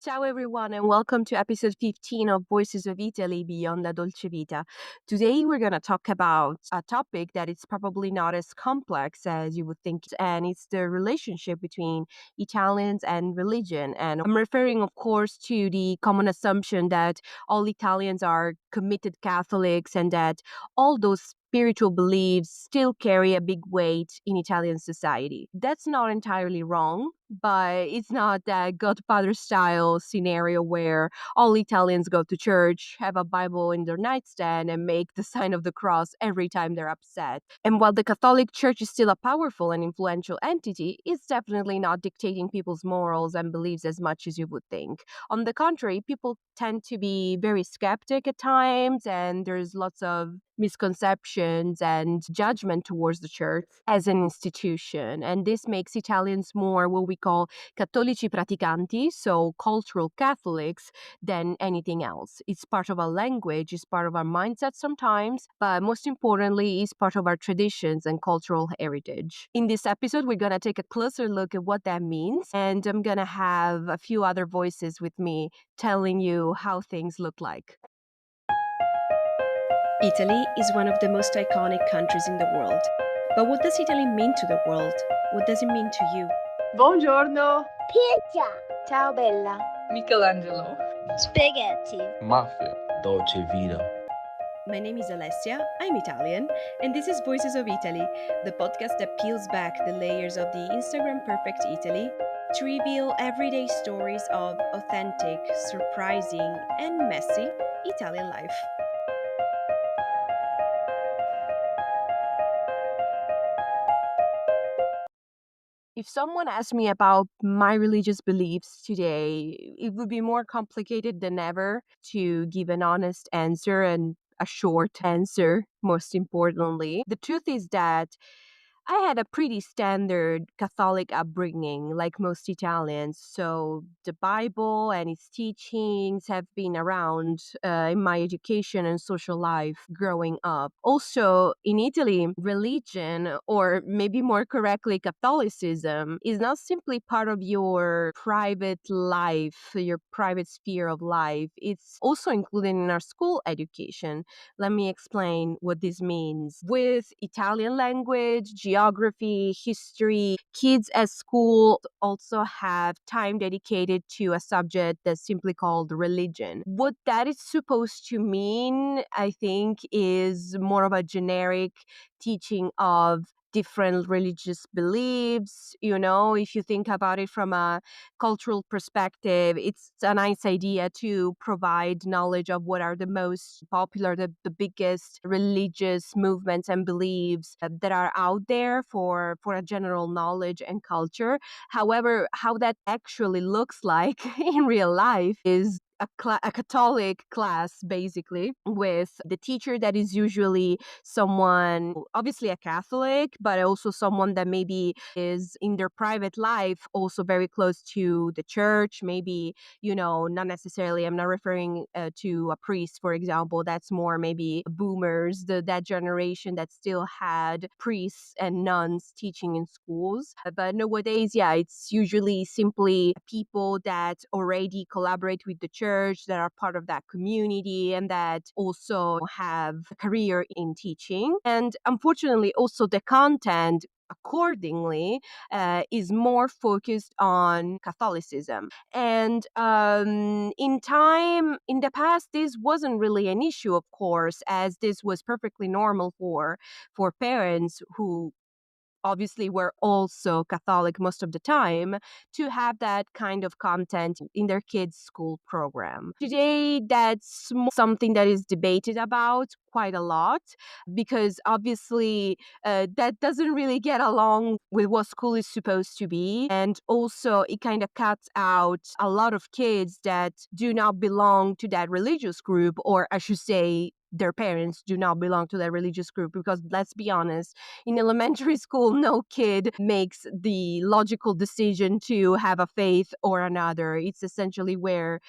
Ciao everyone and welcome to episode 15 of Voices of Italy Beyond La Dolce Vita. Today we're going to talk about a topic that is probably not as complex as you would think, and it's the relationship between Italians and religion. And I'm referring of course to the common assumption that all Italians are committed Catholics and that all those spiritual beliefs still carry a big weight in Italian society. That's not entirely wrong, but it's not that Godfather style scenario where all Italians go to church, have a Bible in their nightstand, and make the sign of the cross every time they're upset. And while the Catholic Church is still a powerful and influential entity, it's definitely not dictating people's morals and beliefs as much as you would think. On the contrary, people tend to be very skeptic at times, and there's lots of misconceptions and judgment towards the church as an institution. And this makes Italians more what we call cattolici praticanti, so cultural Catholics, than anything else. It's part of our language, it's part of our mindset sometimes, but most importantly, it's part of our traditions and cultural heritage. In this episode, we're going to take a closer look at what that means, and I'm going to have a few other voices with me telling you how things look like. Italy is one of the most iconic countries in the world. But what does Italy mean to the world? What does it mean to you? Buongiorno. Pizza. Ciao Bella. Michelangelo. Spaghetti. Mafia. Dolce Vita. My name is Alessia, I'm Italian, and this is Voices of Italy, the podcast that peels back the layers of the Instagram perfect Italy to reveal everyday stories of authentic, surprising, and messy Italian life. If someone asked me about my religious beliefs today, it would be more complicated than ever to give an honest answer and a short answer, most importantly. The truth is that I had a pretty standard Catholic upbringing, like most Italians. So the Bible and its teachings have been around in my education and social life growing up. Also, in Italy, religion, or maybe more correctly, Catholicism, is not simply part of your private life, your private sphere of life. It's also included in our school education. Let me explain what this means. With Italian language, geography, history, kids at school also have time dedicated to a subject that's simply called religion. What that is supposed to mean, I think, is more of a generic teaching of different religious beliefs. If you think about it from a cultural perspective, it's a nice idea to provide knowledge of what are the most popular, the biggest religious movements and beliefs that are out there for a general knowledge and culture. However, how that actually looks like in real life is a Catholic class, basically, with the teacher that is usually someone, obviously a Catholic, but also someone that maybe is in their private life also very close to the church. Maybe, not necessarily, I'm not referring to a priest, for example. That's more maybe boomers, that generation that still had priests and nuns teaching in schools. But nowadays, yeah, it's usually simply people that already collaborate with the church, that are part of that community, and that also have a career in teaching. And unfortunately, also the content accordingly is more focused on Catholicism. And in the past, this wasn't really an issue, of course, as this was perfectly normal for parents who obviously were also Catholic most of the time, to have that kind of content in their kids' school program. Today, that's something that is debated about quite a lot, because obviously that doesn't really get along with what school is supposed to be. And also, it kind of cuts out a lot of kids that do not belong to that religious group, or I should say, their parents do not belong to that religious group, because let's be honest, in elementary school, no kid makes the logical decision to have a faith or another. It's essentially where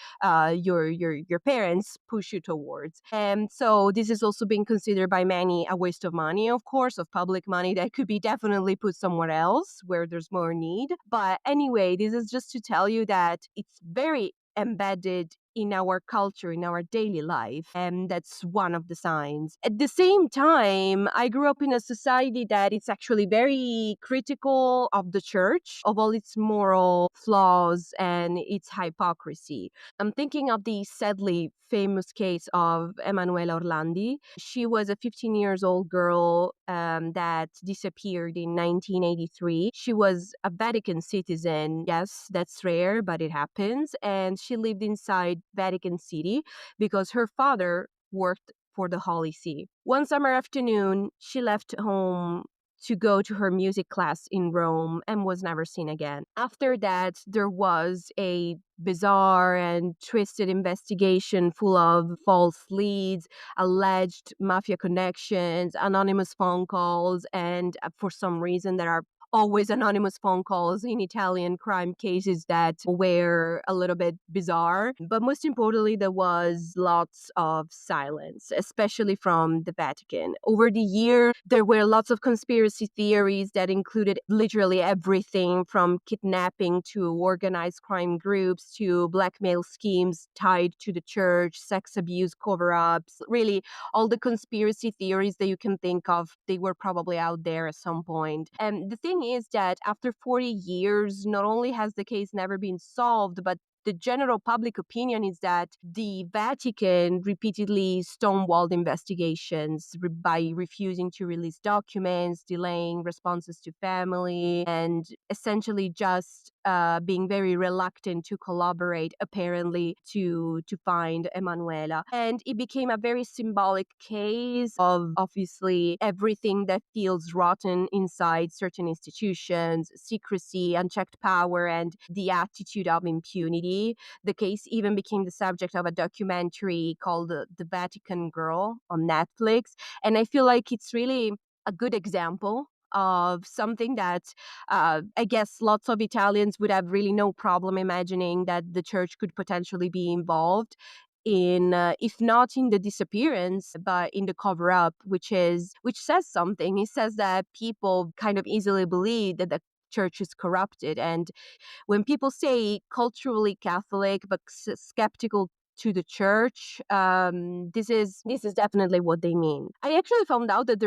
your parents push you towards. And so this is also being considered by many a waste of money, of course, of public money that could be definitely put somewhere else where there's more need. But anyway, this is just to tell you that it's very embedded in our culture, in our daily life. And that's one of the signs. At the same time, I grew up in a society that is actually very critical of the church, of all its moral flaws and its hypocrisy. I'm thinking of the sadly famous case of Emanuela Orlandi. She was a 15 years old girl that disappeared in 1983. She was a Vatican citizen. Yes, that's rare, but it happens. And she lived inside Vatican City because her father worked for the Holy See. One summer afternoon, she left home to go to her music class in Rome and was never seen again. After that, there was a bizarre and twisted investigation full of false leads, alleged mafia connections, anonymous phone calls, and for some reason there are always anonymous phone calls in Italian crime cases that were a little bit bizarre. But most importantly, there was lots of silence, especially from the Vatican. Over the years, there were lots of conspiracy theories that included literally everything from kidnapping to organized crime groups to blackmail schemes tied to the church, sex abuse cover ups. Really, all the conspiracy theories that you can think of, they were probably out there at some point. And the thing is that after 40 years, not only has the case never been solved, but the general public opinion is that the Vatican repeatedly stonewalled investigations by refusing to release documents, delaying responses to family, and essentially just being very reluctant to collaborate, apparently, to find Emanuela. And it became a very symbolic case of obviously everything that feels rotten inside certain institutions, secrecy, unchecked power, and the attitude of impunity. The case even became the subject of a documentary called The Vatican Girl on Netflix. And I feel like it's really a good example of something that I guess lots of Italians would have really no problem imagining that the church could potentially be involved in, if not in the disappearance, but in the cover up, which says something. It says that people kind of easily believe that the church is corrupted, and when people say culturally Catholic but skeptical to the church, this is definitely what they mean. I actually found out that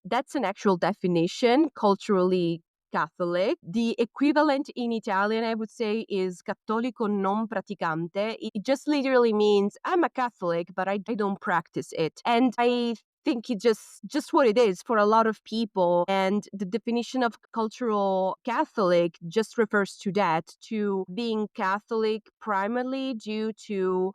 that's an actual definition, culturally Catholic. The equivalent in Italian, I would say, is cattolico non praticante. It just literally means I'm a Catholic, but I don't practice it. And I think it's just what it is for a lot of people. And the definition of cultural Catholic just refers to that, to being Catholic primarily due to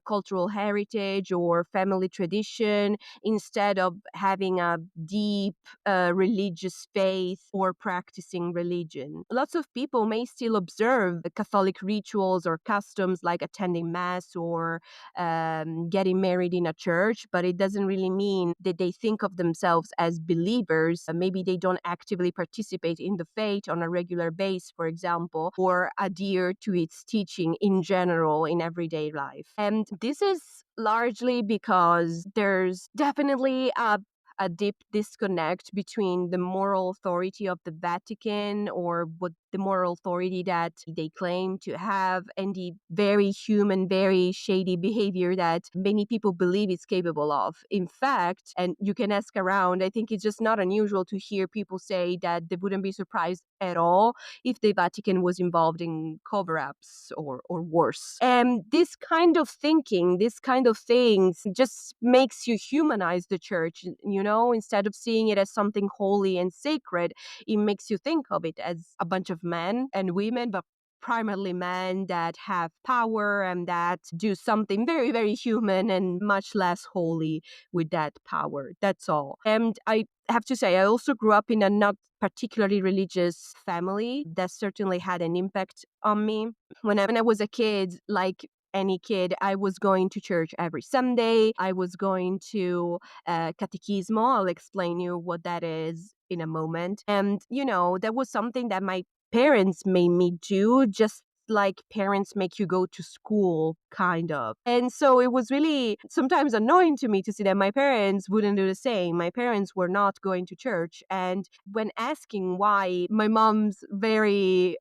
cultural heritage or family tradition, instead of having a deep religious faith or practicing religion. Lots of people may still observe Catholic rituals or customs like attending Mass or getting married in a church, but it doesn't really mean that they think of themselves as believers. Maybe they don't actively participate in the faith on a regular basis, for example, or adhere to its teaching in general in everyday life. And this is largely because there's definitely a deep disconnect between the moral authority of the Vatican, or what the moral authority that they claim to have, and the very human, very shady behavior that many people believe it's capable of. In fact, and you can ask around, I think it's just not unusual to hear people say that they wouldn't be surprised at all if the Vatican was involved in cover-ups or worse. And this kind of thinking, this kind of things just makes you humanize the church, instead of seeing it as something holy and sacred, it makes you think of it as a bunch of men and women, but primarily men that have power and that do something very, very human and much less holy with that power. That's all. And I have to say, I also grew up in a not particularly religious family. That certainly had an impact on me. When I was a kid, like any kid, I was going to church every Sunday. I was going to catechismo. I'll explain you what that is in a moment. And, that was something that my parents made me do just like parents make you go to school, kind of. And so it was really sometimes annoying to me to see that my parents wouldn't do the same. My parents were not going to church. And when asking why, my mom's very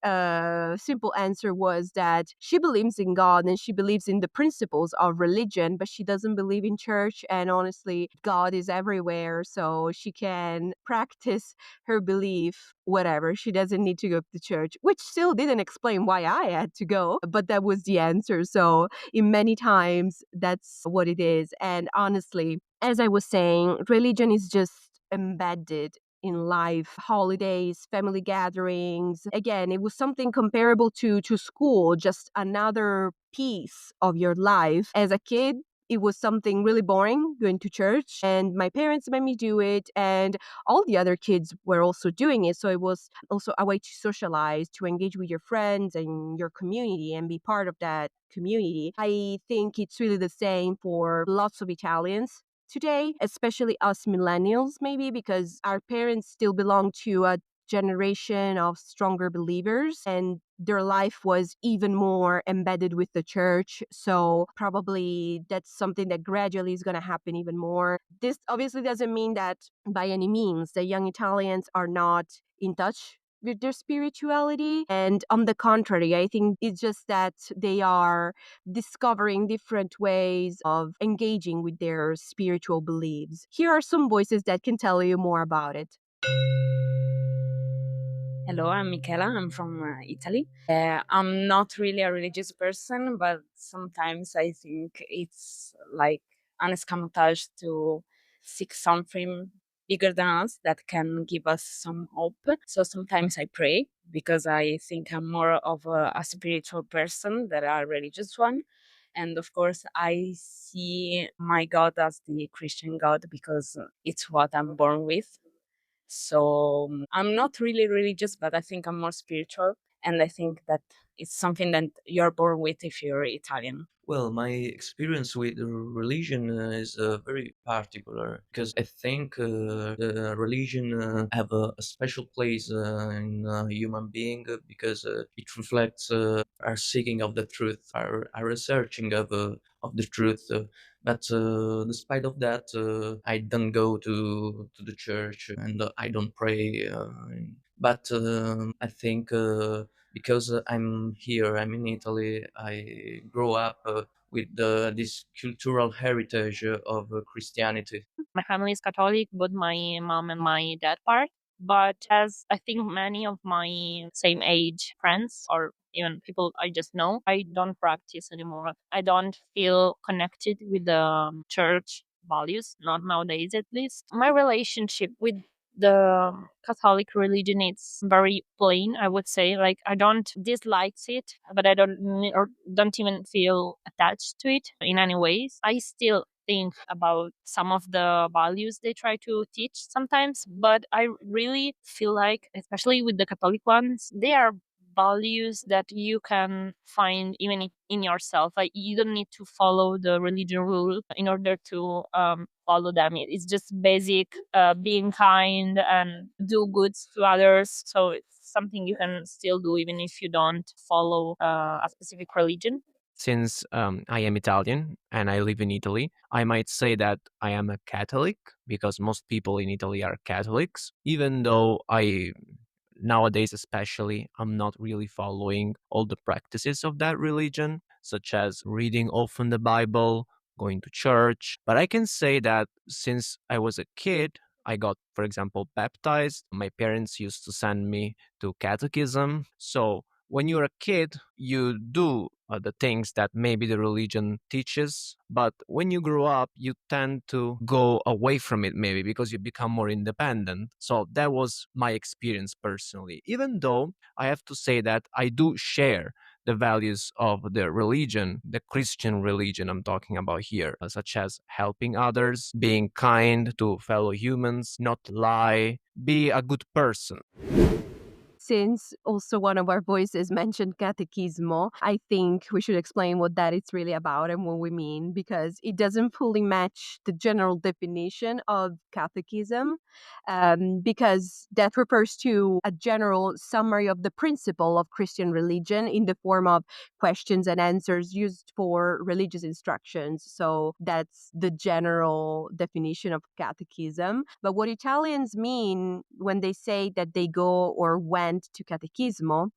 simple answer was that she believes in God and she believes in the principles of religion, but she doesn't believe in church. And honestly, God is everywhere. So she can practice her belief, whatever. She doesn't need to go to church, which still didn't explain why I had to go, but that was the answer. So, in many times, that's what it is. And honestly, as I was saying, religion is just embedded in life, holidays, family gatherings. Again, it was something comparable to school, just another piece of your life. As a kid, it was something really boring going to church, and my parents made me do it, and all the other kids were also doing it. So it was also a way to socialize, to engage with your friends and your community and be part of that community. I think it's really the same for lots of Italians today, especially us millennials, maybe because our parents still belong to a generation of stronger believers and their life was even more embedded with the church. So probably that's something that gradually is going to happen even more. This obviously doesn't mean that by any means the young Italians are not in touch with their spirituality. And on the contrary, I think it's just that they are discovering different ways of engaging with their spiritual beliefs. Here are some voices that can tell you more about it. Hello, I'm Michela. I'm from Italy. I'm not really a religious person, but sometimes I think it's like an escamotage to seek something bigger than us that can give us some hope. So sometimes I pray because I think I'm more of a spiritual person than a religious one. And of course, I see my God as the Christian God because it's what I'm born with. So I'm not really religious, but I think I'm more spiritual. And I think that it's something that you're born with if you're Italian. Well, my experience with religion is very particular because I think the religion have a special place in human being because it reflects our seeking of the truth, our researching of the truth. But despite of that, I don't go to the church and I don't pray. But I think because I'm here, I'm in Italy. I grow up with this cultural heritage of Christianity. My family is Catholic, both my mom and my dad part. But as I think many of my same age friends or even people I just know, I don't practice anymore. I don't feel connected with the church values, not nowadays at least. My relationship with the Catholic religion it's very plain, I would say. Like I don't dislike it, but I or don't even feel attached to it in any ways. I still think about some of the values they try to teach sometimes, but I really feel like, especially with the Catholic ones, they are values that you can find even in yourself. Like you don't need to follow the religion rule in order to follow them. It's just basic being kind and do good to others. So it's something you can still do even if you don't follow a specific religion. Since I am Italian and I live in Italy, I might say that I am a Catholic because most people in Italy are Catholics, even though I nowadays especially I'm not really following all the practices of that religion, such as reading often the Bible, going to church. But I can say that since I was a kid, I got, for example, baptized. My parents used to send me to catechism. So when you're a kid, you do the things that maybe the religion teaches. But when you grow up, you tend to go away from it, maybe because you become more independent. So that was my experience personally. Even though I have to say that I do share the values of the religion, the Christian religion I'm talking about here, such as helping others, being kind to fellow humans, not lie, be a good person. since also one of our voices mentioned catechismo, I think we should explain what that is really about and what we mean, because it doesn't fully match the general definition of catechism, because that refers to a general summary of the principle of Christian religion in the form of questions and answers used for religious instructions. So that's the general definition of catechism. But what Italians mean when they say that they go or went to catechismo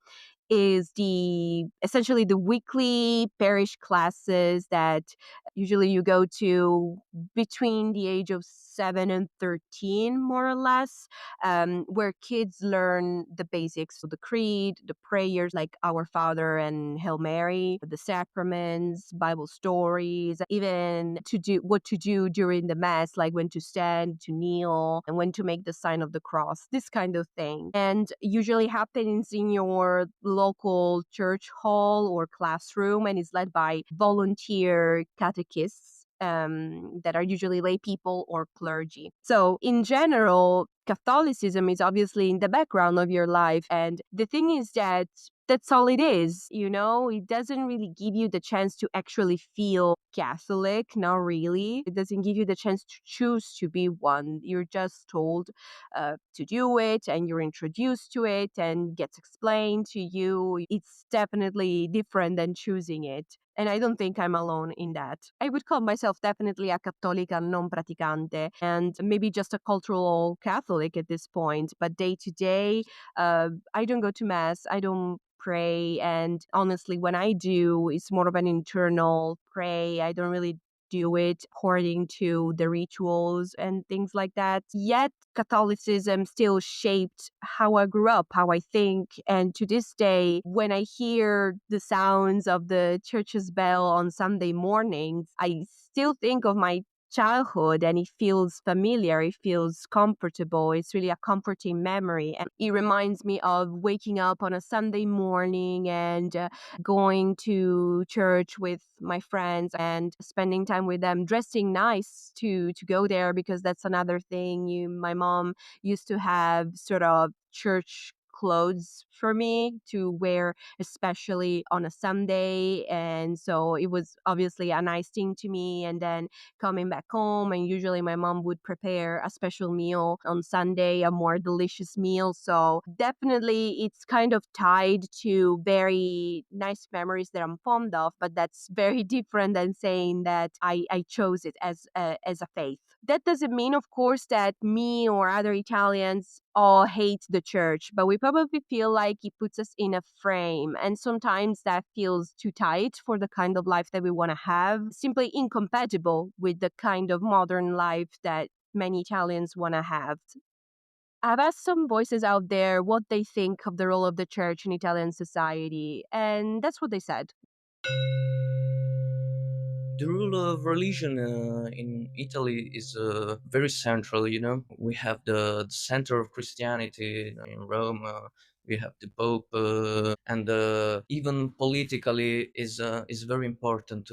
is the essentially the weekly parish classes that usually you go to between the age of 7 and 13, more or less, where kids learn the basics of the creed, the prayers like Our Father and Hail Mary, the sacraments, Bible stories, even to do what to do during the mass, like when to stand, to kneel, and when to make the sign of the cross, this kind of thing. And usually happens in your local church hall or classroom and is led by volunteer catechists, that are usually lay people or clergy. So, in general, Catholicism is obviously in the background of your life. And the thing is that that's all it is. It doesn't really give you the chance to actually feel Catholic, not really. It doesn't give you the chance to choose to be one. You're just told to do it, and you're introduced to it and gets explained to you. It's definitely different than choosing it. And I don't think I'm alone in that. I would call myself definitely a cattolica non praticante and maybe just a cultural Catholic at this point. But day to day, I don't go to Mass. I don't pray. And honestly, when I do, it's more of an internal pray. I don't really do it according to the rituals and things like that. Yet, Catholicism still shaped how I grew up, how I think. And to this day, when I hear the sounds of the church's bell on Sunday mornings, I still think of my childhood, and it feels familiar, it feels comfortable. It's really a comforting memory, and it reminds me of waking up on a Sunday morning and going to church with my friends and spending time with them, dressing nice to go there, because that's another thing. My mom used to have sort of church clothes for me to wear, especially on a Sunday. And so it was obviously a nice thing to me. And then coming back home, and usually my mom would prepare a special meal on Sunday, a more delicious meal. So definitely it's kind of tied to very nice memories that I'm fond of, but that's very different than saying that I chose it as a faith. That doesn't mean, of course, that me or other Italians all hate the church, but we probably feel like it puts us in a frame. And sometimes that feels too tight for the kind of life that we want to have, simply incompatible with the kind of modern life that many Italians want to have. I've asked some voices out there what they think of the role of the church in Italian society, and that's what they said. The rule of religion in Italy is very central. We have the center of Christianity in Rome. We have the Pope, and even politically is very important,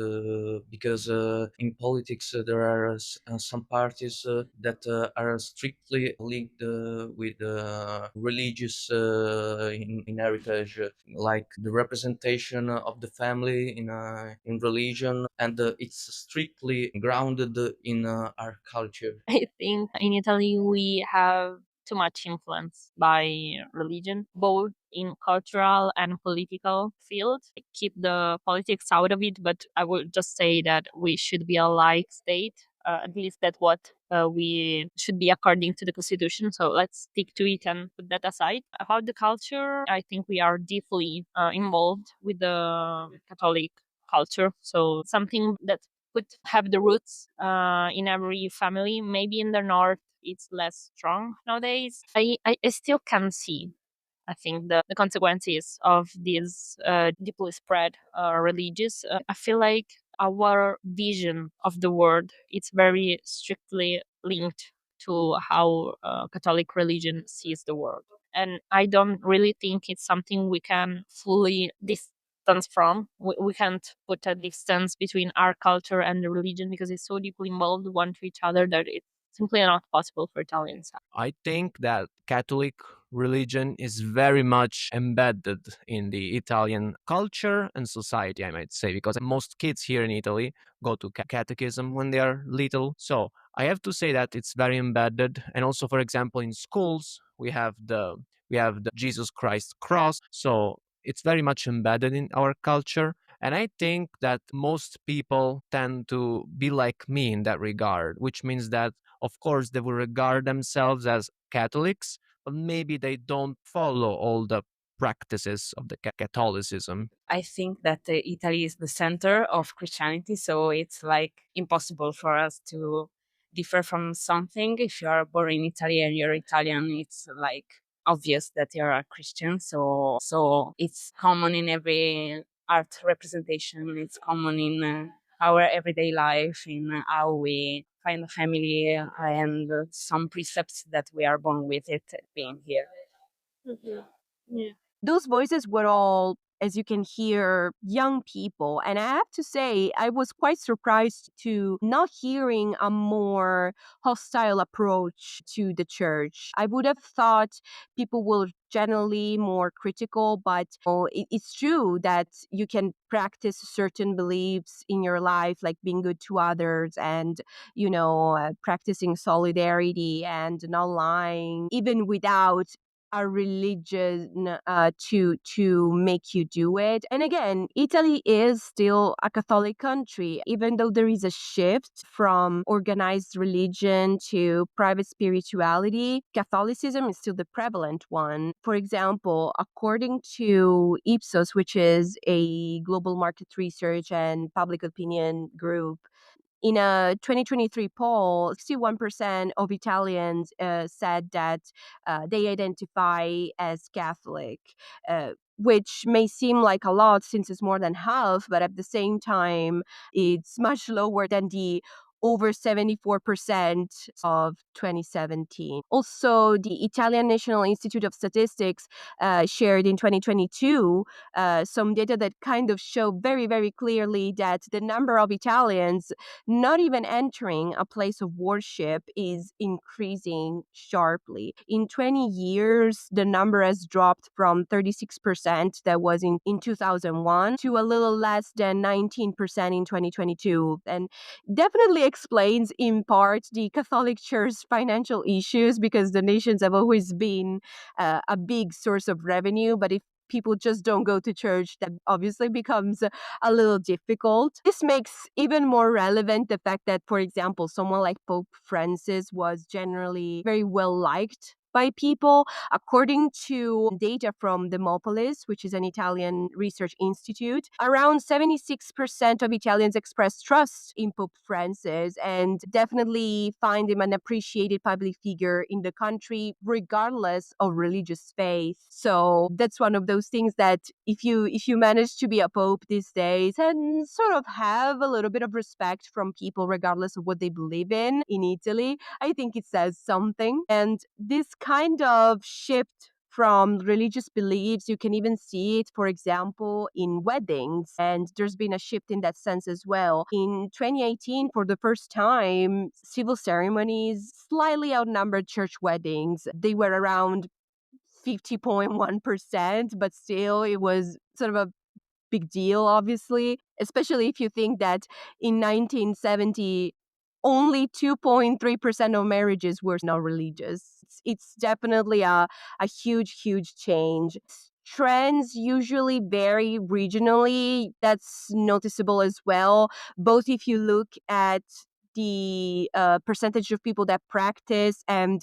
because in politics there are some parties that are strictly linked with religious in heritage, like the representation of the family in religion, and it's strictly grounded in our culture. I think in Italy we have too much influence by religion, both in cultural and political field. I keep the politics out of it, but I would just say that we should be a laic state. At least that's what we should be according to the constitution. So let's stick to it and put that aside. About the culture, I think we are deeply involved with the Catholic culture. So something that could have the roots in every family. Maybe in the north it's less strong nowadays. I still can see, I think, the consequences of this deeply spread religious. I feel like our vision of the world it's very strictly linked to how Catholic religion sees the world, and I don't really think it's something we can fully distance from. We can't put a distance between our culture and the religion because it's so deeply involved one to each other that it's simply not possible for Italians. I think that Catholic religion is very much embedded in the Italian culture and society, I might say, because most kids here in Italy go to catechism when they are little. So I have to say that it's very embedded. And also, for example, in schools, we have the Jesus Christ cross. So it's very much embedded in our culture. And I think that most people tend to be like me in that regard, which means that, of course, they will regard themselves as Catholics, but maybe they don't follow all the practices of the Catholicism. I think that Italy is the center of Christianity, so it's like impossible for us to differ from something. If you are born in Italy and you're Italian, it's like obvious that you're a Christian. So it's common in every art representation. It's common in our everyday life, in how we find a family, and some precepts that we are born with it being here. Mhm. Yeah. Those voices were all, as you can hear, young people. And I have to say, I was quite surprised to not hearing a more hostile approach to the church. I would have thought people were generally more critical, but it's true that you can practice certain beliefs in your life, like being good to others and, practicing solidarity and not lying, even without a religion to make you do it. And again, Italy is still a Catholic country, even though there is a shift from organized religion to private spirituality. Catholicism is still the prevalent one. For example, according to Ipsos, which is a global market research and public opinion group, in a 2023 poll, 61% of Italians said that they identify as Catholic, which may seem like a lot since it's more than half, but at the same time, it's much lower than the over 74% of 2017. Also, the Italian National Institute of Statistics shared in 2022 some data that kind of show very, very clearly that the number of Italians not even entering a place of worship is increasing sharply. In 20 years, the number has dropped from 36% that was in 2001 to a little less than 19% in 2022. And definitely explains in part the Catholic Church's financial issues, because donations have always been a big source of revenue. But if people just don't go to church, that obviously becomes a little difficult. This makes even more relevant the fact that, for example, someone like Pope Francis was generally very well liked by people. According to data from Demopolis, which is an Italian research institute, around 76% of Italians express trust in Pope Francis and definitely find him an appreciated public figure in the country, regardless of religious faith. So that's one of those things that if you manage to be a pope these days and sort of have a little bit of respect from people, regardless of what they believe in Italy, I think it says something. And this kind of shift from religious beliefs, you can even see it, for example, in weddings. And there's been a shift in that sense as well. In 2018, for the first time, civil ceremonies slightly outnumbered church weddings. They were around 50.1%, but still it was sort of a big deal, obviously, especially if you think that in 1970, only 2.3% of marriages were not religious. It's definitely a huge, huge change. Trends usually vary regionally. That's noticeable as well, both if you look at the percentage of people that practice and,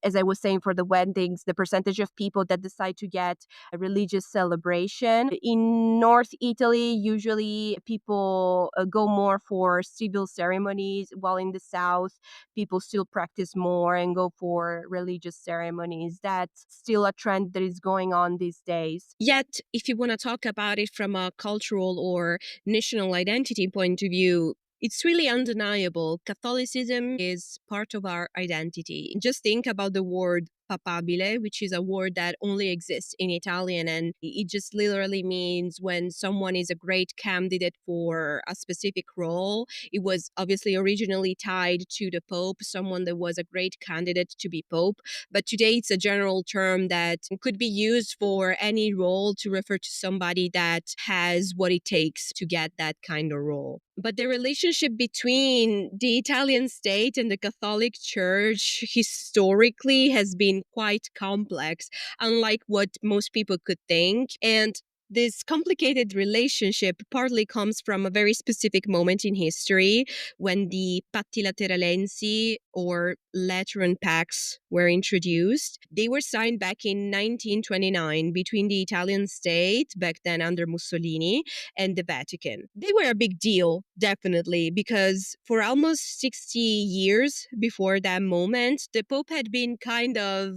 as I was saying, for the weddings, the percentage of people that decide to get a religious celebration. In North Italy, usually people go more for civil ceremonies, while in the South, people still practice more and go for religious ceremonies. That's still a trend that is going on these days. Yet, if you want to talk about it from a cultural or national identity point of view, it's really undeniable. Catholicism is part of our identity. Just think about the word papabile, which is a word that only exists in Italian. And it just literally means when someone is a great candidate for a specific role. It was obviously originally tied to the Pope, someone that was a great candidate to be Pope. But today it's a general term that could be used for any role to refer to somebody that has what it takes to get that kind of role. But the relationship between the Italian state and the Catholic Church historically has been quite complex, unlike what most people could think. And this complicated relationship partly comes from a very specific moment in history when the Patti Lateralensi or Lateran Pacts were introduced. They were signed back in 1929 between the Italian state, back then under Mussolini, and the Vatican. They were a big deal, definitely, because for almost 60 years before that moment, the Pope had been kind of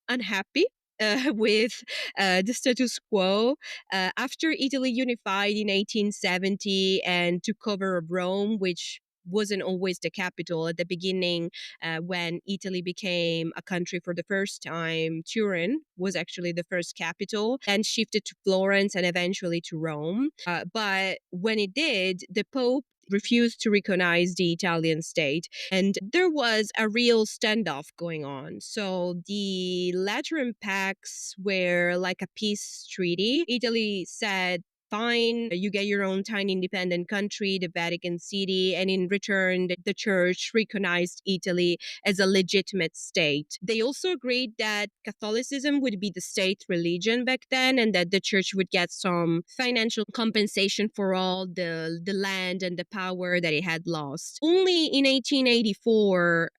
unhappy with the status quo. After Italy unified in 1870 and took over Rome, which wasn't always the capital at the beginning. When Italy became a country for the first time, Turin was actually the first capital, and shifted to Florence and eventually to Rome. But when it did, the Pope refused to recognize the Italian state, and there was a real standoff going on. So the Lateran Pacts were like a peace treaty. Italy said, fine, you get your own tiny independent country, the Vatican City, and in return, the church recognized Italy as a legitimate state. They also agreed that Catholicism would be the state religion back then, and that the church would get some financial compensation for all the land and the power that it had lost. Only in 1884,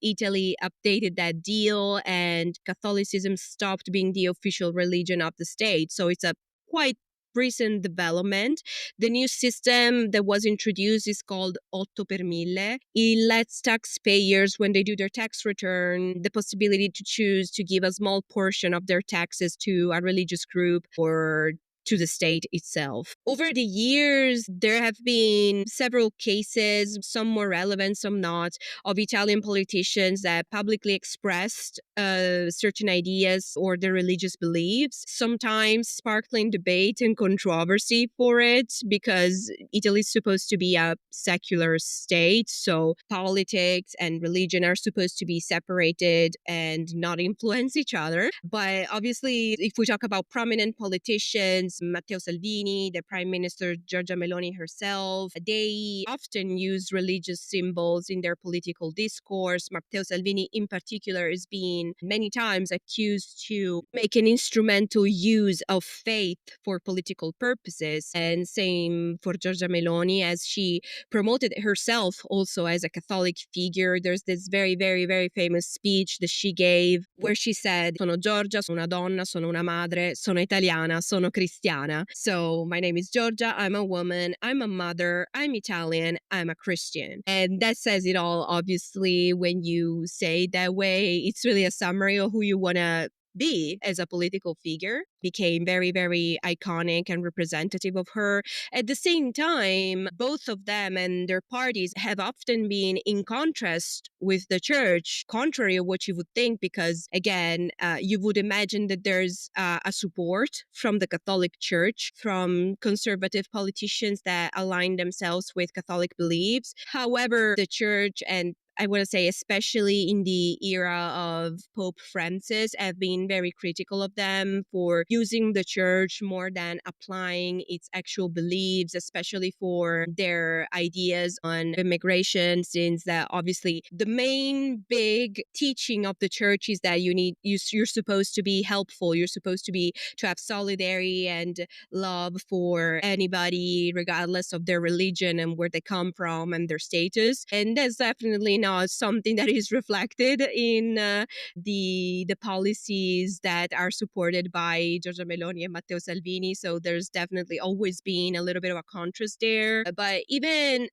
Italy updated that deal, and Catholicism stopped being the official religion of the state. So it's a quite recent development. The new system that was introduced is called Otto per Mille. It lets taxpayers, when they do their tax return, the possibility to choose to give a small portion of their taxes to a religious group or to the state itself. Over the years, there have been several cases, some more relevant, some not, of Italian politicians that publicly expressed certain ideas or their religious beliefs, sometimes sparkling debate and controversy for it, because Italy is supposed to be a secular state, so politics and religion are supposed to be separated and not influence each other. But obviously, if we talk about prominent politicians, Matteo Salvini, the Prime Minister Giorgia Meloni herself, they often use religious symbols in their political discourse. Matteo Salvini, in particular, is being many times accused to make an instrumental use of faith for political purposes. And same for Giorgia Meloni, as she promoted herself also as a Catholic figure. There's this very, very, very famous speech that she gave where she said, "Sono Giorgia, sono una donna, sono una madre, sono italiana, sono cristiana." So my name is Giorgia, I'm a woman, I'm a mother, I'm Italian, I'm a Christian. And that says it all, obviously, when you say it that way. It's really a summary of who you want to be as a political figure. Became very, very iconic and representative of her. At the same time, both of them and their parties have often been in contrast with the church, contrary of what you would think, because again, you would imagine that there's a support from the Catholic Church, from conservative politicians that align themselves with Catholic beliefs. However, the church, and I want to say especially in the era of Pope Francis, have been very critical of them for using the church more than applying its actual beliefs, especially for their ideas on immigration, since that obviously the main big teaching of the church is that you're supposed to be helpful, you're supposed to have solidarity and love for anybody, regardless of their religion and where they come from and their status. And that's definitely not something that is reflected in the policies that are supported by Giorgia Meloni and Matteo Salvini. So there's definitely always been a little bit of a contrast there. But even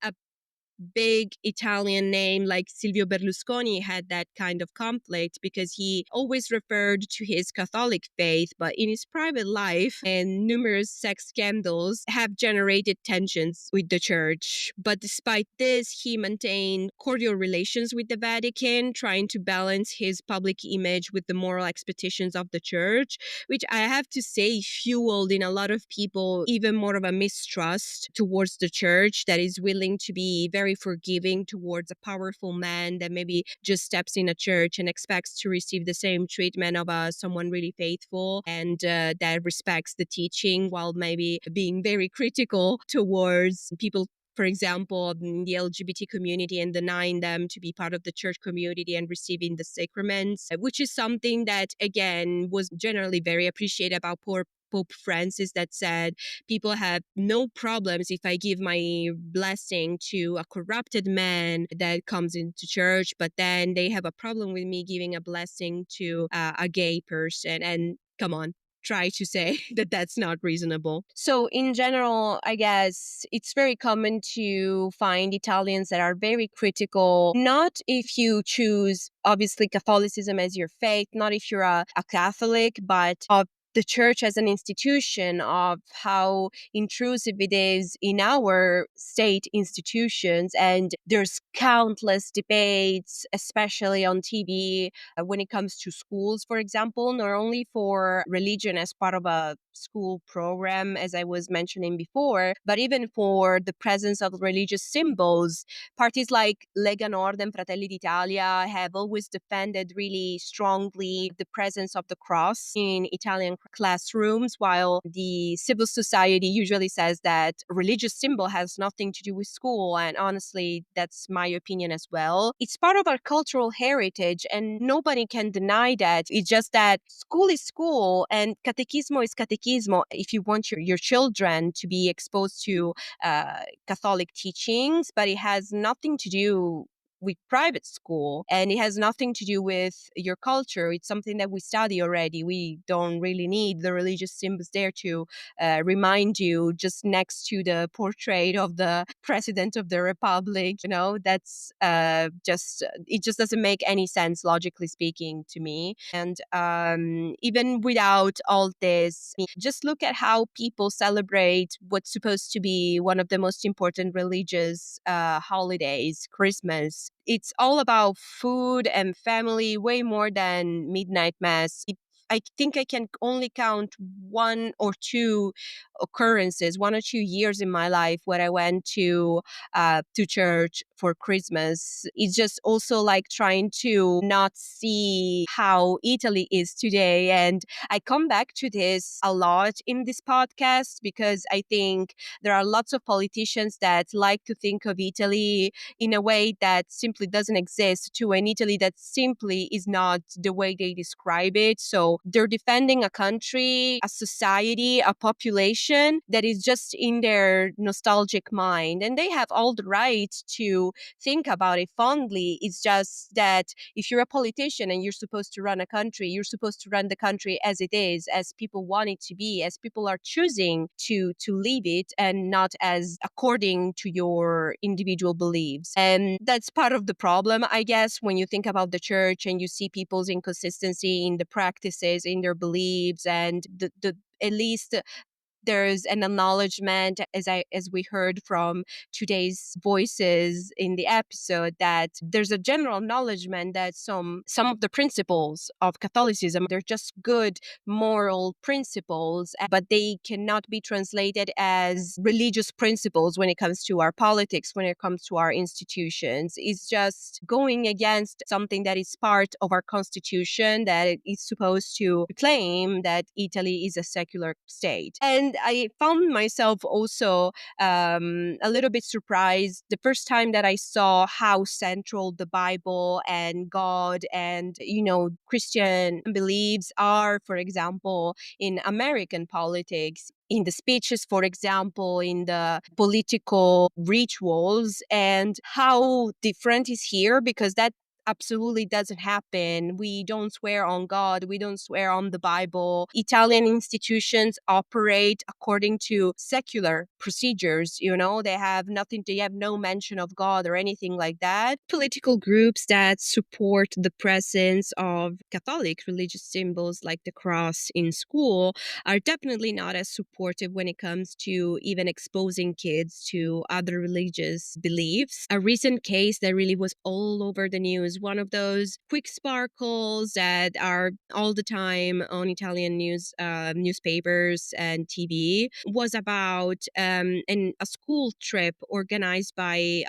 big Italian name like Silvio Berlusconi had that kind of conflict because he always referred to his Catholic faith, but in his private life and numerous sex scandals have generated tensions with the church. But despite this, he maintained cordial relations with the Vatican, trying to balance his public image with the moral expectations of the church, which I have to say fueled in a lot of people even more of a mistrust towards the church that is willing to be very forgiving towards a powerful man that maybe just steps in a church and expects to receive the same treatment of someone really faithful and that respects the teaching while maybe being very critical towards people, for example, in the LGBT community, and denying them to be part of the church community and receiving the sacraments, which is something that, again, was generally very appreciated about Pope Francis, that said, people have no problems if I give my blessing to a corrupted man that comes into church, but then they have a problem with me giving a blessing to a gay person. And come on, try to say that that's not reasonable. So in general, I guess it's very common to find Italians that are very critical, not if you choose obviously Catholicism as your faith, not if you're a Catholic, but of the church as an institution, of how intrusive it is in our state institutions. And there's countless debates, especially on TV, when it comes to schools, for example, not only for religion as part of a school program, as I was mentioning before, but even for the presence of religious symbols. Parties like Lega Nord and Fratelli d'Italia have always defended really strongly the presence of the cross in Italian classrooms, while the civil society usually says that religious symbol has nothing to do with school. And honestly, that's my opinion as well. It's part of our cultural heritage, and nobody can deny that. It's just that school is school, and catechismo is catechismo. If you want your children to be exposed to Catholic teachings, but it has nothing to do with private school, and it has nothing to do with your culture. It's something that we study already. We don't really need the religious symbols there to remind you just next to the portrait of the president of the republic. That's it just doesn't make any sense, logically speaking, to me. And even without all this, just look at how people celebrate what's supposed to be one of the most important religious holidays, Christmas. It's all about food and family, way more than midnight mass. I think I can only count one or two occurrences, 1 or 2 years in my life where I went to church for Christmas. It's just also like trying to not see how Italy is today. And I come back to this a lot in this podcast because I think there are lots of politicians that like to think of Italy in a way that simply doesn't exist, to an Italy that simply is not the way they describe it. So they're defending a country, a society, a population that is just in their nostalgic mind. And they have all the right to think about it fondly. It's just that if you're a politician and you're supposed to run a country, you're supposed to run the country as it is, as people want it to be, as people are choosing to live it, and not as according to your individual beliefs. And that's part of the problem, I guess, when you think about the church and you see people's inconsistency in the practices, in their beliefs, and the at least there's an acknowledgement, as we heard from today's voices in the episode, that there's a general acknowledgement that some of the principles of Catholicism, they're just good moral principles, but they cannot be translated as religious principles when it comes to our politics, when it comes to our institutions. It's just going against something that is part of our constitution, that is supposed to claim that Italy is a secular state. And I found myself also a little bit surprised the first time that I saw how central the Bible and God and, Christian beliefs are, for example, in American politics, in the speeches, for example, in the political rituals, and how different is here, because that absolutely doesn't happen. We don't swear on God. We don't swear on the Bible. Italian institutions operate according to secular procedures. They have nothing to, have no mention of God or anything like that. Political groups that support the presence of Catholic religious symbols like the cross in school are definitely not as supportive when it comes to even exposing kids to other religious beliefs. A recent case that really was all over the news, one of those quick sparkles that are all the time on Italian newspapers and TV, was about a school trip organized by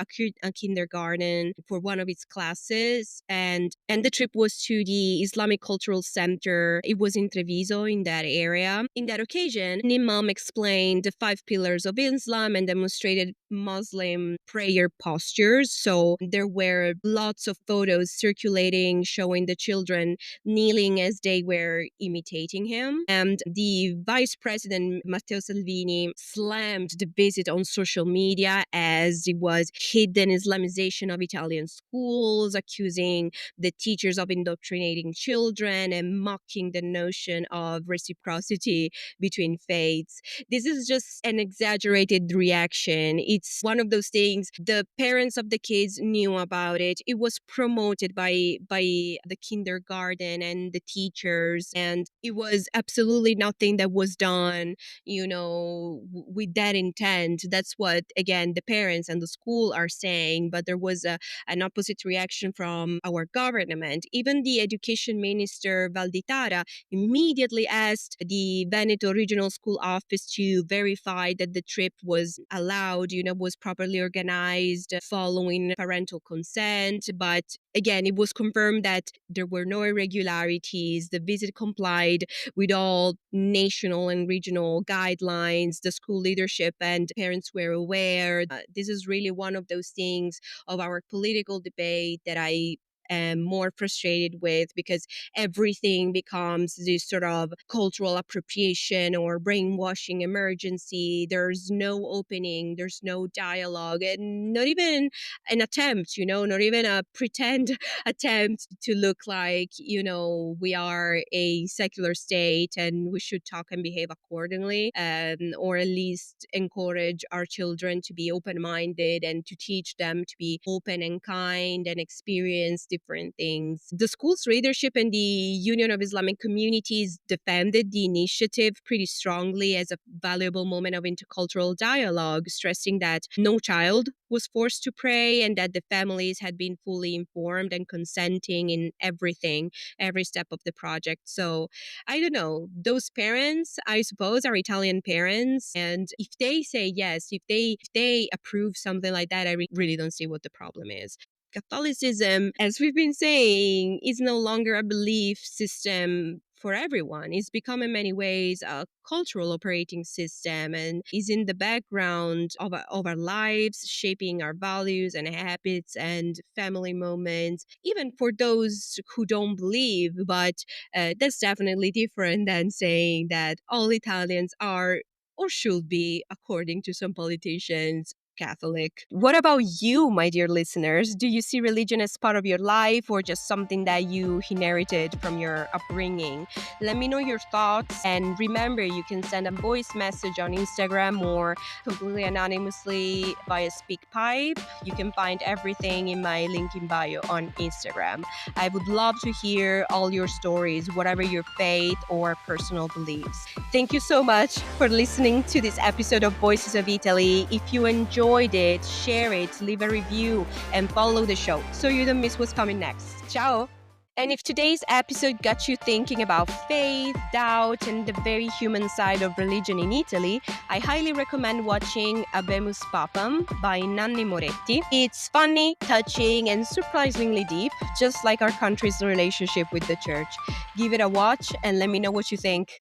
a kindergarten for one of its classes, and the trip was to the Islamic Cultural Center. It was in Treviso, in that area. In that occasion, an imam explained the 5 pillars of Islam and demonstrated Muslim prayer postures. So there were lots of photos circulating showing the children kneeling as they were imitating him. And the vice president, Matteo Salvini, slammed the visit on social media as it was hidden Islamization of Italian schools, accusing the teachers of indoctrinating children and mocking the notion of reciprocity between faiths. This is just an exaggerated reaction. It's one of those things the parents of the kids knew about it. It was promoted by the kindergarten and the teachers, and it was absolutely nothing that was done, with that intent. That's what, again, the parents and the school are saying, but there was an opposite reaction from our government. Even the education minister, Valditara, immediately asked the Veneto Regional School Office to verify that the trip was allowed, was properly organized following parental consent. But again, it was confirmed that there were no irregularities. The visit complied with all national and regional guidelines. The school leadership and parents were aware. This is really one of those things of our political debate that I am more frustrated with, because everything becomes this sort of cultural appropriation or brainwashing emergency. There's no opening, there's no dialogue, and not even an attempt, not even a pretend attempt to look like, we are a secular state and we should talk and behave accordingly, or at least encourage our children to be open-minded and to teach them to be open and kind and experience different things. The school's leadership and the Union of Islamic Communities defended the initiative pretty strongly as a valuable moment of intercultural dialogue, stressing that no child was forced to pray and that the families had been fully informed and consenting in everything, every step of the project. So I don't know, those parents, I suppose, are Italian parents, and if they say yes, if they approve something like that, I really don't see what the problem is. Catholicism, as we've been saying, is no longer a belief system for everyone. It's become in many ways a cultural operating system and is in the background of our lives, shaping our values and habits and family moments, even for those who don't believe. But that's definitely different than saying that all Italians are or should be, according to some politicians, Catholic. What about you, my dear listeners? Do you see religion as part of your life or just something that you inherited from your upbringing? Let me know your thoughts, and remember, you can send a voice message on Instagram or completely anonymously via SpeakPipe. You can find everything in my link in bio on Instagram. I would love to hear all your stories, whatever your faith or personal beliefs. Thank you so much for listening to this episode of Voices of Italy. If you enjoyed it, share it, leave a review, and follow the show so you don't miss what's coming next. Ciao! And if today's episode got you thinking about faith, doubt, and the very human side of religion in Italy, I highly recommend watching Abemus Papam by Nanni Moretti. It's funny, touching, and surprisingly deep, just like our country's relationship with the church. Give it a watch and let me know what you think.